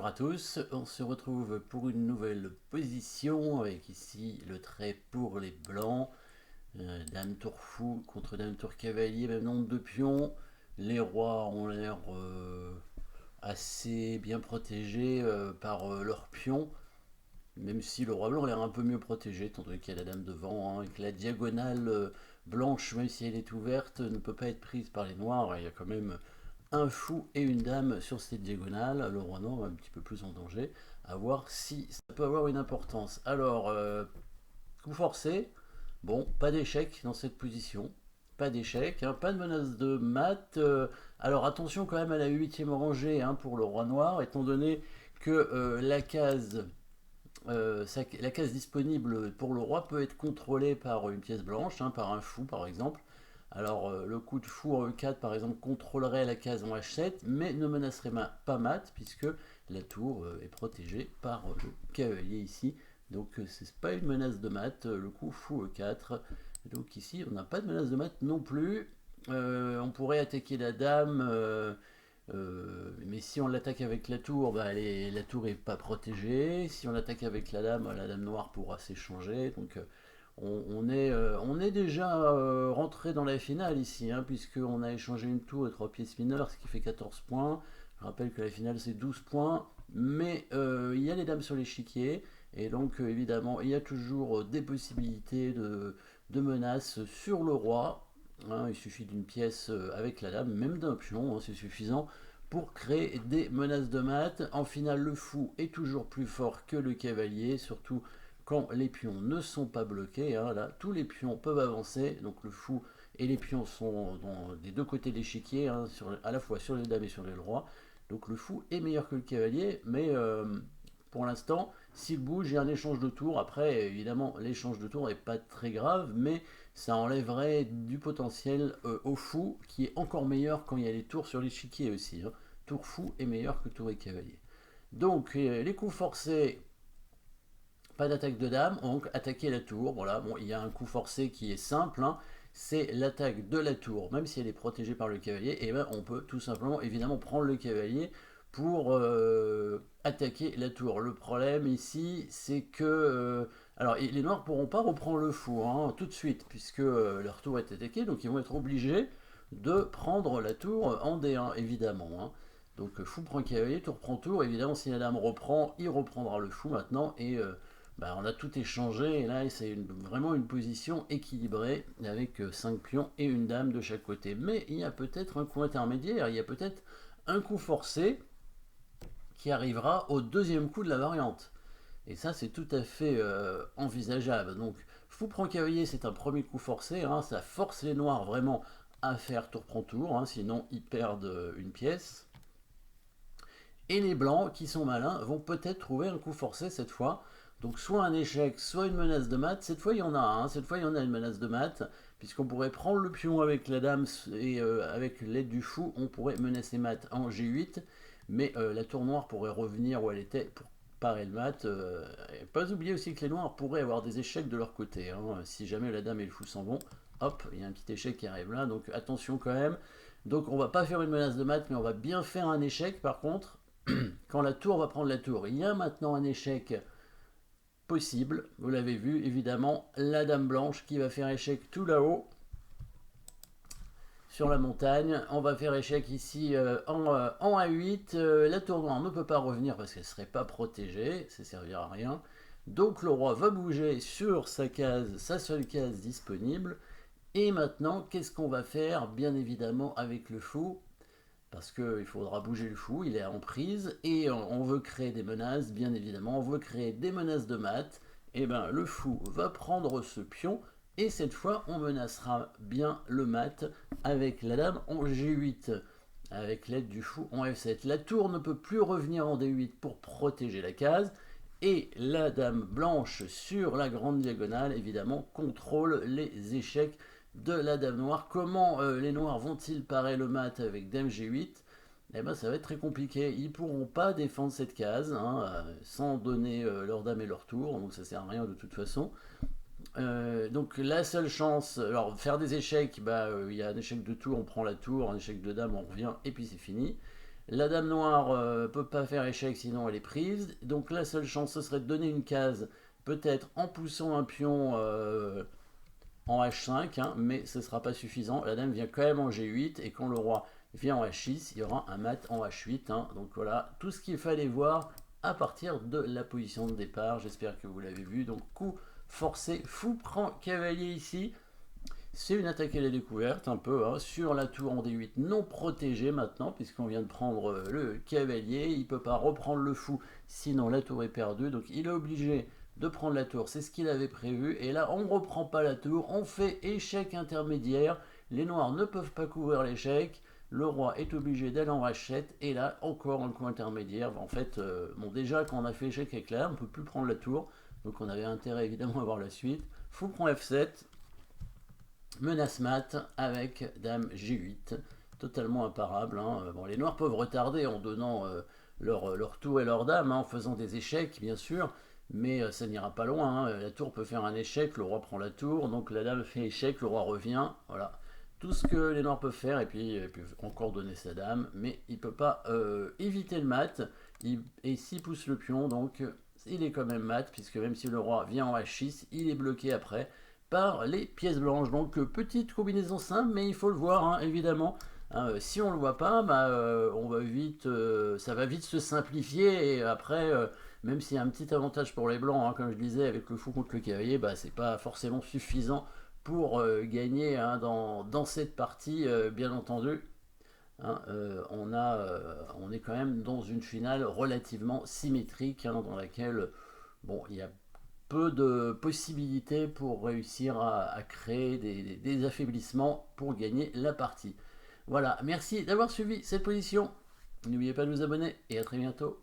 Bonjour à tous, on se retrouve pour une nouvelle position avec ici le trait pour les blancs, dame tour fou contre dame tour cavalier, même nombre de pions. Les rois ont l'air assez bien protégés par leurs pions, même si le roi blanc a l'air un peu mieux protégé, étant donné qu'il y a la dame devant, hein, et que la diagonale blanche, même si elle est ouverte, ne peut pas être prise par les noirs. Il y a quand même un fou et une dame sur cette diagonale. Le roi noir est un petit peu plus en danger. À voir si ça peut avoir une importance. Alors, coup forcé. Bon, pas d'échec dans cette position. Pas d'échec, hein, pas de menace de mat. Alors attention quand même à la huitième rangée, hein, pour le roi noir, étant donné que la case disponible pour le roi peut être contrôlée par une pièce blanche, hein, par un fou par exemple. Alors le coup de fou en E4 par exemple contrôlerait la case en H7, mais ne menacerait pas mat, puisque la tour est protégée par le cavalier ici. Donc c'est pas une menace de mat, le coup fou E4. Donc ici on n'a pas de menace de mat non plus. On pourrait attaquer la dame, mais si on l'attaque avec la tour, bah, la tour est pas protégée. Si on l'attaque avec la dame noire pourra s'échanger. Donc on est déjà rentré dans la finale ici, hein, puisqu'on a échangé une tour et 3 pièces mineures, ce qui fait 14 points. Je rappelle que la finale c'est 12 points, mais il y a les dames sur l'échiquier, et donc évidemment il y a toujours des possibilités de menaces sur le roi. Hein, il suffit d'une pièce avec la dame, même d'un pion, hein, c'est suffisant pour créer des menaces de mat. En finale, le fou est toujours plus fort que le cavalier, surtout quand les pions ne sont pas bloqués. Hein, là, tous les pions peuvent avancer, donc le fou et les pions sont des deux côtés de l'échiquier, hein, à la fois sur les dames et sur les rois. Donc le fou est meilleur que le cavalier, mais pour l'instant, s'il bouge, il y a un échange de tours. Après, évidemment, l'échange de tours n'est pas très grave, mais ça enlèverait du potentiel au fou, qui est encore meilleur quand il y a les tours sur l'échiquier aussi. Hein. Tour fou est meilleur que tour et cavalier. Donc, les coups forcés, pas d'attaque de dame, donc attaquer la tour. Voilà, bon, il y a un coup forcé qui est simple, hein, c'est l'attaque de la tour, même si elle est protégée par le cavalier, et ben on peut tout simplement évidemment prendre le cavalier pour attaquer la tour. Le problème ici, c'est que alors les noirs ne pourront pas reprendre le fou, hein, tout de suite, puisque leur tour est attaquée, donc ils vont être obligés de prendre la tour en D1, évidemment. Hein. Donc fou prend cavalier, tour prend tour, évidemment si la dame reprend, il reprendra le fou maintenant, et bah, on a tout échangé, et là c'est vraiment une position équilibrée avec 5 pions et une dame de chaque côté. Mais il y a peut-être un coup intermédiaire, il y a peut-être un coup forcé qui arrivera au deuxième coup de la variante. Et ça c'est tout à fait envisageable. Donc fou prend cavalier, c'est un premier coup forcé, hein, ça force les noirs vraiment à faire tour prend tour, hein, sinon ils perdent une pièce. Et les blancs, qui sont malins, vont peut-être trouver un coup forcé cette fois. Donc soit un échec, soit une menace de mat. Cette fois, il y en a un. Cette fois, il y en a une menace de mat, puisqu'on pourrait prendre le pion avec la dame et avec l'aide du fou, on pourrait menacer mat en G8. Mais la tour noire pourrait revenir où elle était pour parer le mat. Et pas oublier aussi que les noirs pourraient avoir des échecs de leur côté. Hein. Si jamais la dame et le fou s'en vont, hop, il y a un petit échec qui arrive là. Donc attention quand même. Donc on va pas faire une menace de mat, mais on va bien faire un échec par contre. Quand la tour va prendre la tour, il y a maintenant un échec possible. Vous l'avez vu, évidemment, la dame blanche qui va faire échec tout là-haut sur la montagne. On va faire échec ici en A8. La tour noire ne peut pas revenir parce qu'elle ne serait pas protégée. Ça ne servira à rien. Donc le roi va bouger sur sa case, sa seule case disponible. Et maintenant, qu'est-ce qu'on va faire? Bien évidemment, avec le fou, parce qu'il faudra bouger le fou, il est en prise, et on veut créer des menaces, bien évidemment, on veut créer des menaces de mat, et bien le fou va prendre ce pion, et cette fois on menacera bien le mat avec la dame en G8, avec l'aide du fou en F7. La tour ne peut plus revenir en D8 pour protéger la case, et la dame blanche sur la grande diagonale, évidemment, contrôle les échecs de la dame noire. Comment les noirs vont-ils parer le mat avec dame G8? Eh ben, ça va être très compliqué. Ils pourront pas défendre cette case, hein, sans donner leur dame et leur tour, donc ça sert à rien de toute façon. Donc la seule chance, alors faire des échecs, bah il y a un échec de tour, on prend la tour, un échec de dame, on revient et puis c'est fini. La dame noire peut pas faire échec sinon elle est prise. Donc la seule chance ce serait de donner une case, peut-être en poussant un pion en H5, hein, mais ce ne sera pas suffisant. La dame vient quand même en G8 et quand le roi vient en H6, il y aura un mat en H8. Hein. Donc voilà, tout ce qu'il fallait voir à partir de la position de départ. J'espère que vous l'avez vu. Donc coup forcé, fou prend cavalier ici. C'est une attaque à la découverte un peu hein, sur la tour en D8 non protégée maintenant puisqu'on vient de prendre le cavalier. Il ne peut pas reprendre le fou sinon la tour est perdue. Donc il est obligé de prendre la tour. C'est ce qu'il avait prévu. Et là on ne reprend pas la tour. On fait échec intermédiaire. Les noirs ne peuvent pas couvrir l'échec. Le roi est obligé d'aller en H7. Et là encore un coup intermédiaire. En fait, bon déjà quand on a fait échec avec la on ne peut plus prendre la tour. Donc on avait intérêt évidemment à voir la suite. Fou prend F7. Menace mat avec dame G8, totalement imparable. Hein. Bon, les noirs peuvent retarder en donnant leur tour et leur dame, hein, en faisant des échecs bien sûr, mais ça n'ira pas loin. Hein. La tour peut faire un échec, le roi prend la tour, donc la dame fait échec, le roi revient. Voilà, tout ce que les noirs peuvent faire, et puis ils peuvent encore donner sa dame, mais il ne peut pas éviter le mat, et s'il pousse le pion, donc il est quand même mat, puisque même si le roi vient en H6, il est bloqué après par les pièces blanches. Donc petite combinaison simple, mais il faut le voir hein, évidemment. Hein, si on le voit pas, bah, on va vite, ça va vite se simplifier et après, même s'il y a un petit avantage pour les blancs, hein, comme je disais avec le fou contre le cavalier, bah, c'est pas forcément suffisant pour gagner hein, dans cette partie, bien entendu. Hein, on est quand même dans une finale relativement symétrique hein, dans laquelle bon, il y a peu de possibilités pour réussir à créer des affaiblissements pour gagner la partie. Voilà, merci d'avoir suivi cette position. N'oubliez pas de vous abonner et à très bientôt.